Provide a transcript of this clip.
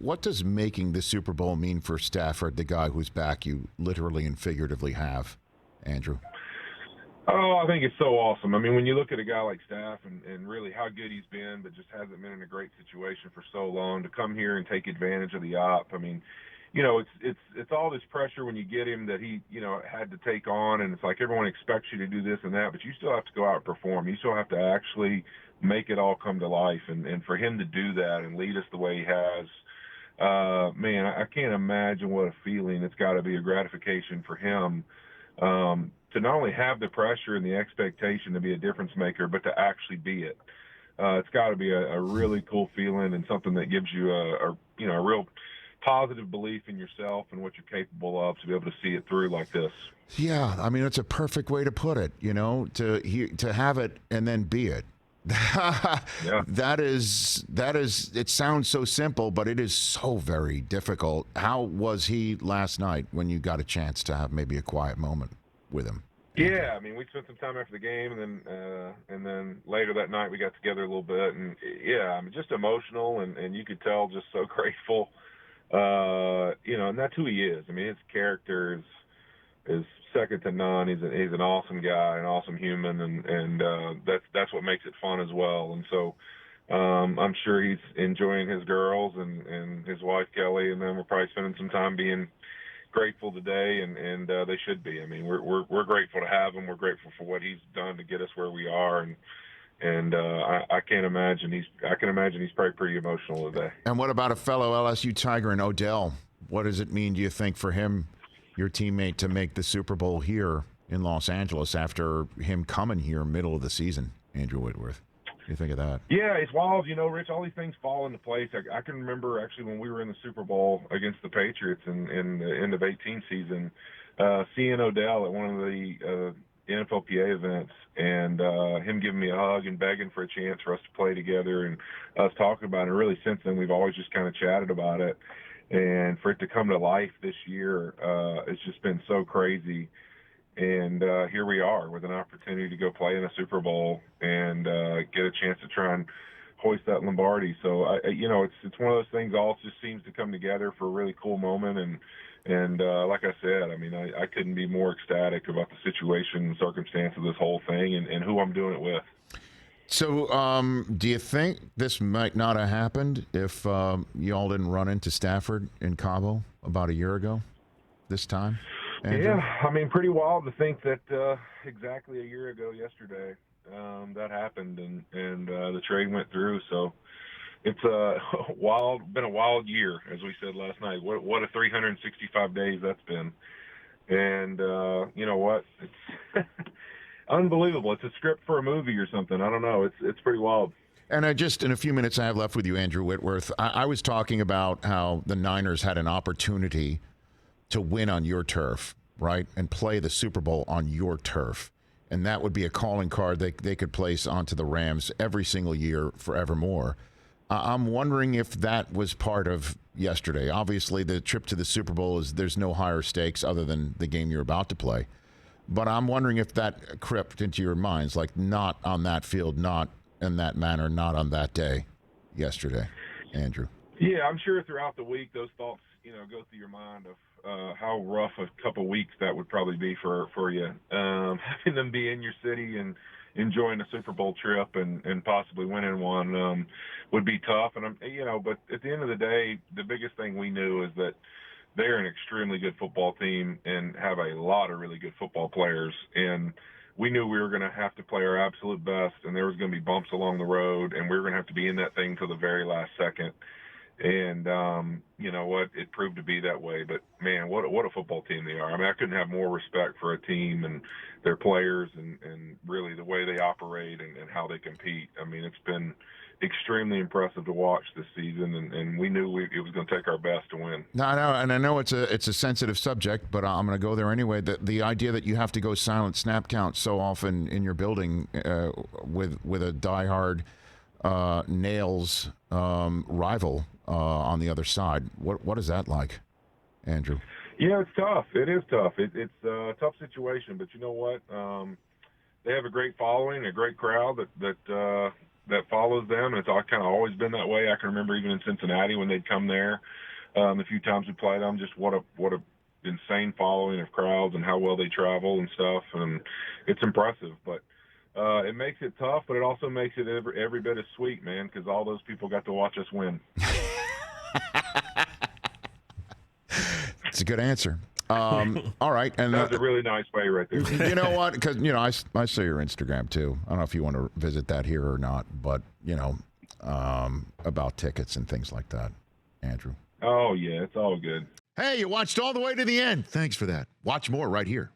what does making the Super Bowl mean for Stafford, the guy whose back you literally and figuratively have, Andrew? Oh, I think it's so awesome. I mean, when you look at a guy like Staff and really how good he's been, but just hasn't been in a great situation for so long, to come here and take advantage of the op. I mean, you know, it's all this pressure when you get him that he, you know, had to take on, and it's like everyone expects you to do this and that, but you still have to go out and perform. You still have to actually make it all come to life, and for him to do that and lead us the way he has, man, I can't imagine what a feeling it's got to be, a gratification for him. To not only have the pressure and the expectation to be a difference maker, but to actually be it. It's got to be a really cool feeling, and something that gives you a real positive belief in yourself and what you're capable of, to be able to see it through like this. Yeah, I mean, it's a perfect way to put it, you know, to have it and then be it. Yeah. That is, it sounds so simple, but it is so very difficult. How was he last night when you got a chance to have maybe a quiet moment with him? Yeah, I mean, we spent some time after the game, and then later that night we got together a little bit, and yeah, I mean, just emotional, and you could tell just so grateful, you know, and that's who he is. I mean, his character is second to none. He's an awesome guy, an awesome human, and that's what makes it fun as well. And so I'm sure he's enjoying his girls and his wife Kelly, and then we're probably spending some time being grateful today, and they should be. I mean, we're grateful to have him. We're grateful for what he's done to get us where we are, and I can imagine he's probably pretty emotional today. And what about a fellow LSU Tiger and Odell? What does it mean, do you think, for him, your teammate, to make the Super Bowl here in Los Angeles after him coming here middle of the season, Andrew Whitworth? What do you think of that? Yeah, it's wild. You know, Rich, all these things fall into place. I can remember actually when we were in the Super Bowl against the Patriots in the end of 18 season, seeing Odell at one of the NFLPA events, and him giving me a hug and begging for a chance for us to play together, and us talking about it. And really, since then, we've always just kind of chatted about it. And for it to come to life this year, it's just been so crazy. And here we are with an opportunity to go play in a Super Bowl and get a chance to try and hoist that Lombardi. So, you know, it's one of those things. All just seems to come together for a really cool moment. And like I said, I mean, I couldn't be more ecstatic about the situation and circumstance of this whole thing, and who I'm doing it with. So, do you think this might not have happened if y'all didn't run into Stafford in Cabo about a year ago this time? Andrew? Yeah, I mean, pretty wild to think that exactly a year ago yesterday that happened, and the trade went through. So it's been a wild year, as we said last night. What a 365 days that's been. And you know what? It's unbelievable. It's a script for a movie or something. I don't know. It's pretty wild. And in a few minutes I have left with you, Andrew Whitworth, I was talking about how the Niners had an opportunity to win on your turf, right, and play the Super Bowl on your turf. And that would be a calling card they could place onto the Rams every single year forevermore. I'm wondering if that was part of yesterday. Obviously, the trip to the Super Bowl there's no higher stakes other than the game you're about to play. But I'm wondering if that crept into your minds, like not on that field, not in that manner, not on that day yesterday, Andrew. Yeah, I'm sure throughout the week those thoughts, you know, go through your mind of how rough a couple weeks that would probably be for you. Having them be in your city and enjoying a Super Bowl trip and possibly winning one would be tough. And but at the end of the day, the biggest thing we knew is that they're an extremely good football team and have a lot of really good football players. And we knew we were going to have to play our absolute best, and there was going to be bumps along the road, and we were going to have to be in that thing till the very last second. And you know what? It proved to be that way. But, man, what a football team they are. I mean, I couldn't have more respect for a team and their players and really the way they operate and how they compete. I mean, it's been extremely impressive to watch this season, and we knew it was going to take our best to win. No, and I know it's a sensitive subject, but I'm going to go there anyway. The idea that you have to go silent snap count so often in your building with a diehard nails rival on the other side. What is that like, Andrew? Yeah, it's tough. It is tough. It's a tough situation, but you know what? They have a great following, a great crowd that that follows them, and it's all kind of always been that way. I can remember even in Cincinnati when they'd come there, the few times we played them, just what a insane following of crowds and how well they travel and stuff, and it's impressive. But it makes it tough, but it also makes it every bit as sweet, man, because all those people got to watch us win. It's a good answer. All right, and that's a really nice way right there. You know what? Because I saw your Instagram too. I don't know if you want to visit that here or not, but about tickets and things like that, Andrew. Oh yeah, it's all good. Hey, you watched all the way to the end. Thanks for that. Watch more right here.